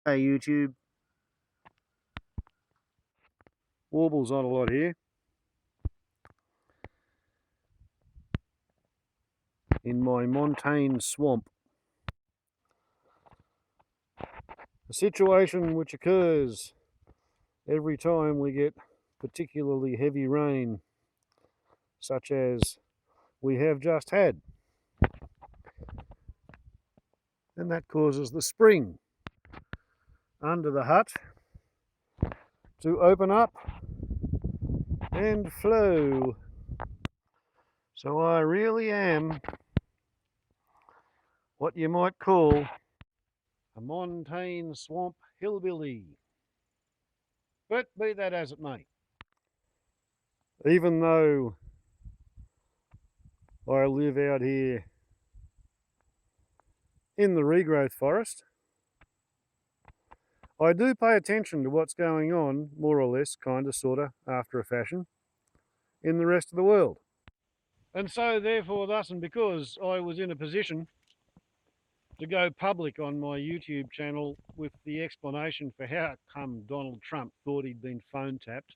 Hey YouTube, warbles on a lot here. In my montane swamp. A situation which occurs every time we get particularly heavy rain, such as we have just had. And that causes the spring under the hut to open up and flow. So I really am what you might call a montane swamp hillbilly. But be that as it may, even though I live out here in the regrowth forest, I do pay attention to what's going on, more or less, kind of, sort of, after a fashion, in the rest of the world. And so therefore, thus and because I was in a position to go public on my YouTube channel with the explanation for how come Donald Trump thought he'd been phone tapped,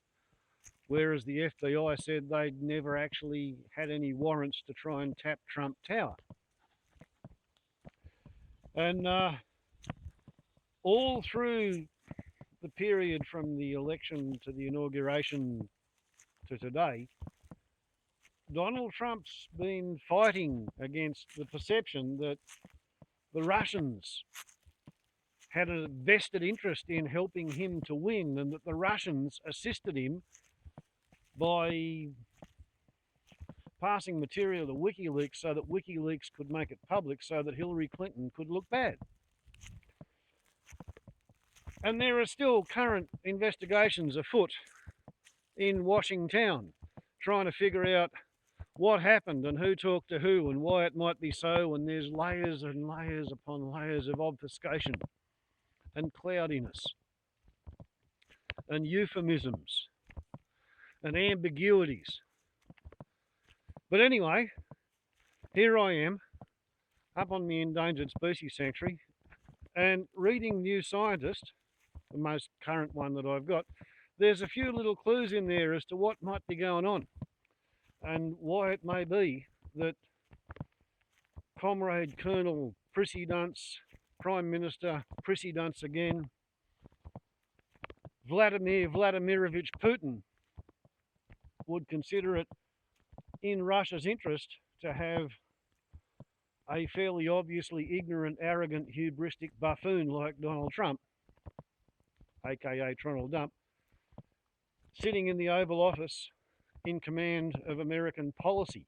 whereas the FBI said they'd never actually had any warrants to try and tap Trump Tower. And all through the period from the election to the inauguration to today, Donald Trump's been fighting against the perception that the Russians had a vested interest in helping him to win, and that the Russians assisted him by passing material to WikiLeaks so that WikiLeaks could make it public so that Hillary Clinton could look bad. And there are still current investigations afoot in Washington trying to figure out what happened and who talked to who and why it might be so, and there's layers and layers upon layers of obfuscation and cloudiness and euphemisms and ambiguities. But anyway, here I am up on the Endangered Species Sanctuary and reading New Scientist, the most current one that I've got. There's a few little clues in there as to what might be going on and why it may be that Comrade Colonel Prissydunce, Prime Minister Prissydunce again, Vladimir Vladimirovich Putin would consider it in Russia's interest to have a fairly obviously ignorant, arrogant, hubristic buffoon like Donald Trump, aka Tronald Dump, sitting in the Oval Office in command of American policy.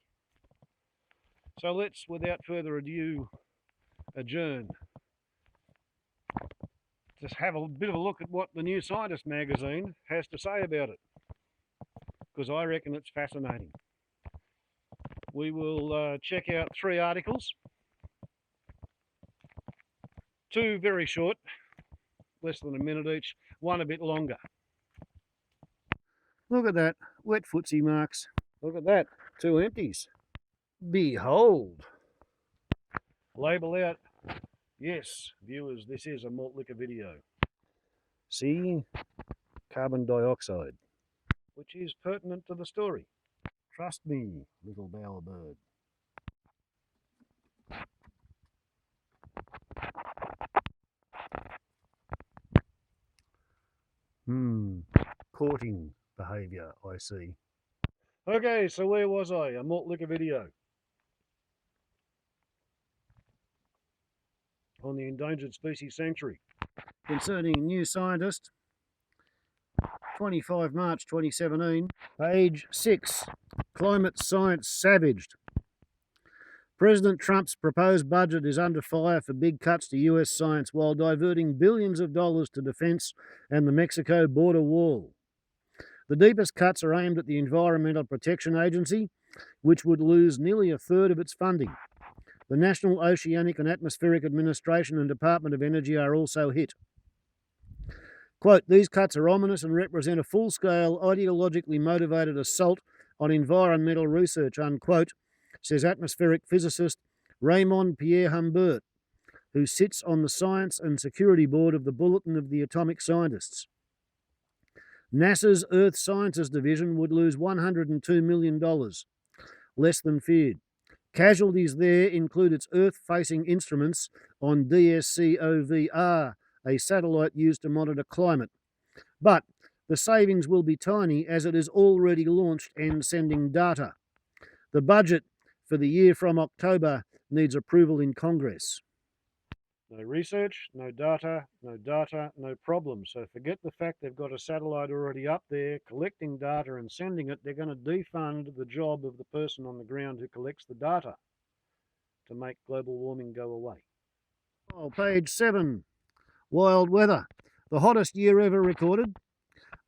So let's, without further ado, adjourn. Just have a bit of a look at what the New Scientist magazine has to say about it, because I reckon it's fascinating. We will check out 3 articles, 2 very short, less than a minute each, 1 a bit longer. Look at that, wet footsie marks. Look at that, 2 empties. Behold. Label out. Yes, viewers, this is a malt liquor video. See, carbon dioxide, which is pertinent to the story. Trust me, little bowerbird. Courting behaviour, I see. Okay, so where was I? A malt liquor video on the Endangered Species Sanctuary concerning New Scientist, 25 March 2017, page 6, Climate Science Savaged. President Trump's proposed budget is under fire for big cuts to US science while diverting billions of dollars to defence and the Mexico border wall. The deepest cuts are aimed at the Environmental Protection Agency, which would lose nearly a third of its funding. The National Oceanic and Atmospheric Administration and Department of Energy are also hit. Quote, these cuts are ominous and represent a full-scale, ideologically motivated assault on environmental research, unquote, says atmospheric physicist Raymond Pierre Humbert, who sits on the Science and Security Board of the Bulletin of the Atomic Scientists. NASA's Earth Sciences Division would lose $102 million, less than feared. Casualties there include its Earth-facing instruments on DSCOVR, a satellite used to monitor climate. But the savings will be tiny as it is already launched and sending data. The budget for the year from October needs approval in Congress. No research, no data, no problem. So forget the fact they've got a satellite already up there collecting data and sending it. They're going to defund the job of the person on the ground who collects the data to make global warming go away. Oh, page 7. Wild weather. The hottest year ever recorded.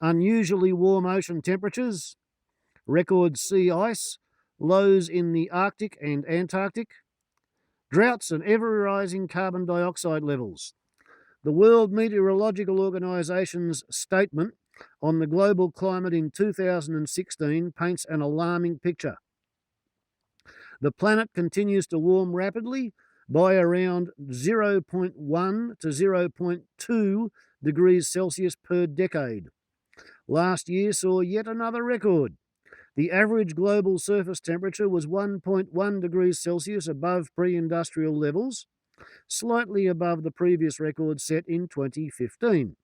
Unusually warm ocean temperatures. Record sea ice. Lows in the Arctic and Antarctic. Droughts and ever-rising carbon dioxide levels. The World Meteorological Organization's statement on the global climate in 2016 paints an alarming picture. The planet continues to warm rapidly by around 0.1 to 0.2 degrees Celsius per decade. Last year saw yet another record. The average global surface temperature was 1.1 degrees Celsius above pre-industrial levels, slightly above the previous record set in 2015.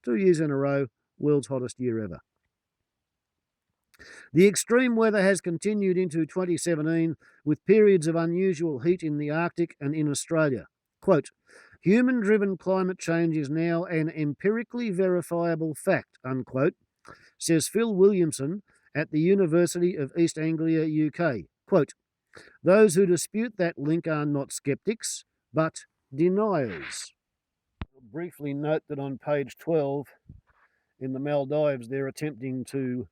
2 years in a row, world's hottest year ever. The extreme weather has continued into 2017 with periods of unusual heat in the Arctic and in Australia. Quote, human-driven climate change is now an empirically verifiable fact, unquote, says Phil Williamson at the University of East Anglia, UK. Quote, those who dispute that link are not skeptics, but deniers. I'll briefly note that on page 12, in the Maldives, they're attempting to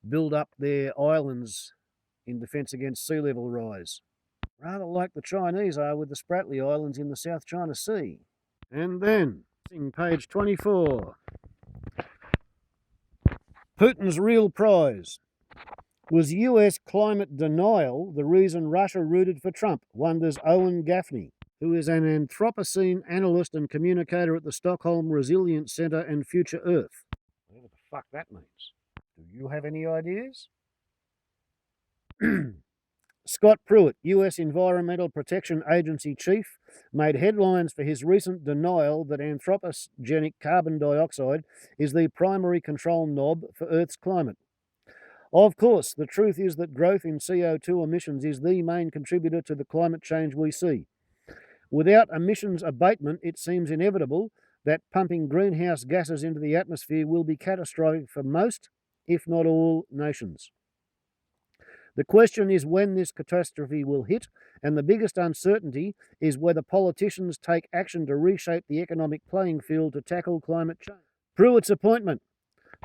build up their islands in defence against sea level rise. Rather like the Chinese are with the Spratly Islands in the South China Sea. And then, page 24. Putin's real prize. Was US climate denial the reason Russia rooted for Trump, wonders Owen Gaffney, who is an Anthropocene analyst and communicator at the Stockholm Resilience Centre and Future Earth. Whatever the fuck that means. Do you have any ideas? Scott Pruitt, US Environmental Protection Agency chief, made headlines for his recent denial that anthropogenic carbon dioxide is the primary control knob for Earth's climate. Of course, the truth is that growth in CO2 emissions is the main contributor to the climate change we see. Without emissions abatement, it seems inevitable that pumping greenhouse gases into the atmosphere will be catastrophic for most, if not all, nations. The question is when this catastrophe will hit, and the biggest uncertainty is whether politicians take action to reshape the economic playing field to tackle climate change. Pruitt's appointment,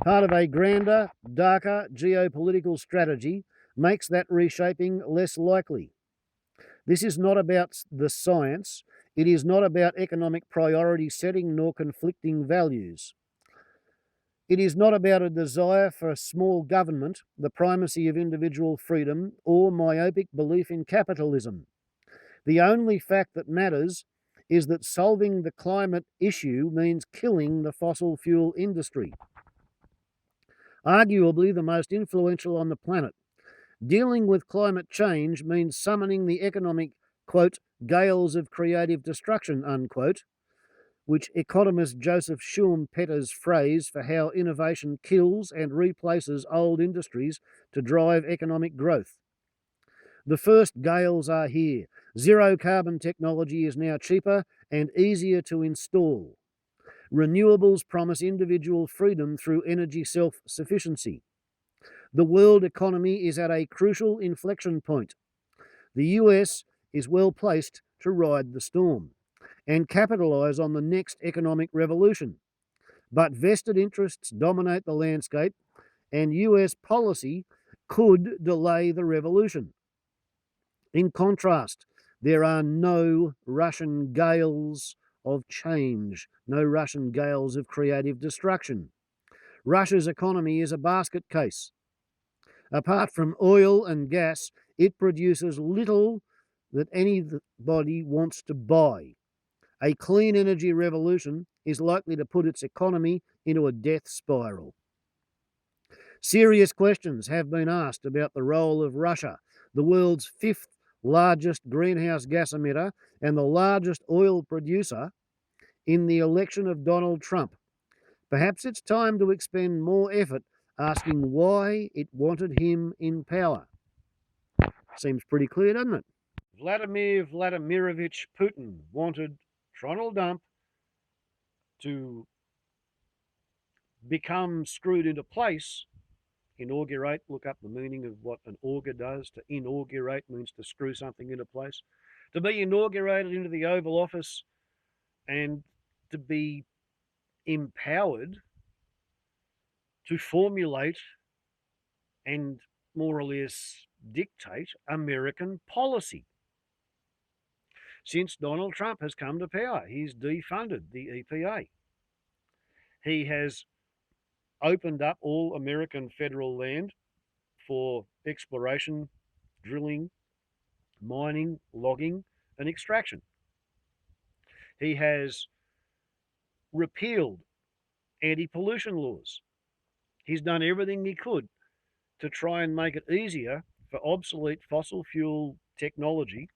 part of a grander, darker geopolitical strategy, makes that reshaping less likely. This is not about the science. It is not about economic priority setting nor conflicting values. It is not about a desire for a small government, the primacy of individual freedom, or myopic belief in capitalism. The only fact that matters is that solving the climate issue means killing the fossil fuel industry. Arguably the most influential on the planet. Dealing with climate change means summoning the economic, quote, gales of creative destruction, unquote, which economist Joseph Schumpeter's phrase for how innovation kills and replaces old industries to drive economic growth. The first gales are here. Zero carbon technology is now cheaper and easier to install. Renewables promise individual freedom through energy self-sufficiency. The world economy is at a crucial inflection point. The US is well placed to ride the storm and capitalise on the next economic revolution. But vested interests dominate the landscape, and US policy could delay the revolution. In contrast, there are no Russian gales of change, no Russian gales of creative destruction. Russia's economy is a basket case. Apart from oil and gas, it produces little that anybody wants to buy. A clean energy revolution is likely to put its economy into a death spiral. Serious questions have been asked about the role of Russia, the world's fifth largest greenhouse gas emitter and the largest oil producer, in the election of Donald Trump. Perhaps it's time to expend more effort asking why it wanted him in power. Seems pretty clear, doesn't it? Vladimir Vladimirovich Putin wanted Donald Trump to become screwed into place. Inaugurate, look up the meaning of what an augur does. To inaugurate means to screw something into place. To be inaugurated into the Oval Office and to be empowered to formulate and more or less dictate American policy. Since Donald Trump has come to power, he's defunded the EPA. He has opened up all American federal land for exploration, drilling, mining, logging, and extraction. He has repealed anti-pollution laws. He's done everything he could to try and make it easier for obsolete fossil fuel technology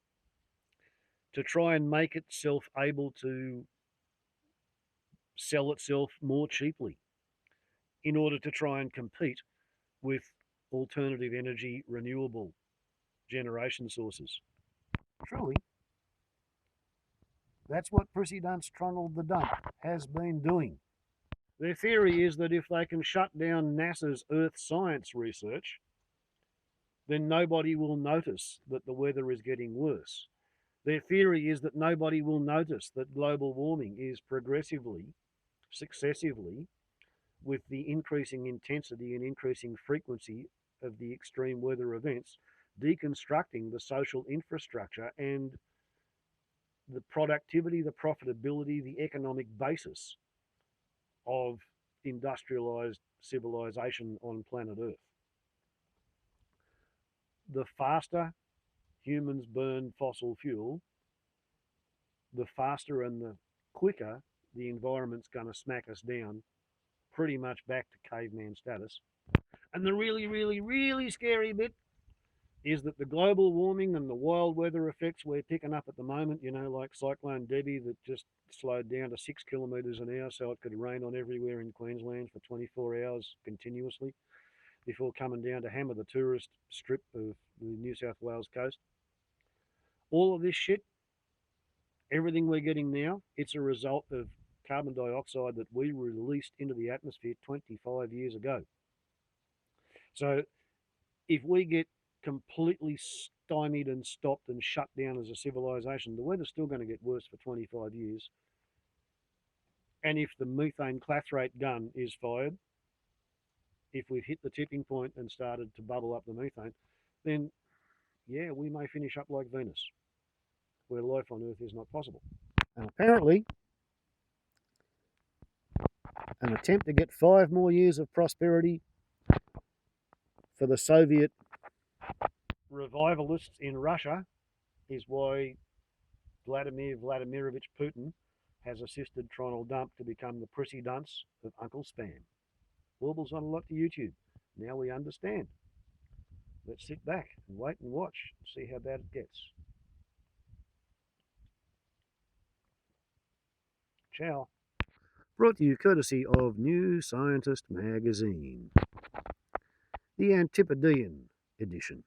to try and make itself able to sell itself more cheaply in order to try and compete with alternative energy, renewable generation sources. Truly, that's what Prissydunce Trundled the Dump has been doing. Their theory is that if they can shut down NASA's Earth science research, then nobody will notice that the weather is getting worse. Their theory is that nobody will notice that global warming is progressively, successively, with the increasing intensity and increasing frequency of the extreme weather events, deconstructing the social infrastructure and the productivity, the profitability, the economic basis of industrialized civilization on planet Earth. The faster humans burn fossil fuel, the faster and the quicker the environment's going to smack us down pretty much back to caveman status. And the really, really, really scary bit is that the global warming and the wild weather effects we're picking up at the moment, like Cyclone Debbie that just slowed down to 6 kilometres an hour so it could rain on everywhere in Queensland for 24 hours continuously before coming down to hammer the tourist strip of the New South Wales coast. All of this shit, everything we're getting now, it's a result of carbon dioxide that we released into the atmosphere 25 years ago. So if we get completely stymied and stopped and shut down as a civilization, the weather's still going to get worse for 25 years. And if the methane clathrate gun is fired, if we've hit the tipping point and started to bubble up the methane, then yeah, we may finish up like Venus, where life on Earth is not possible. And apparently, an attempt to get 5 more years of prosperity for the Soviet revivalists in Russia is why Vladimir Vladimirovich Putin has assisted Donald Trump to become the Prissydunce of Uncle Spam. Warbles on a lot to YouTube. Now we understand. Let's sit back and wait and watch and see how bad it gets. Ciao. Brought to you courtesy of New Scientist magazine, the Antipodean edition.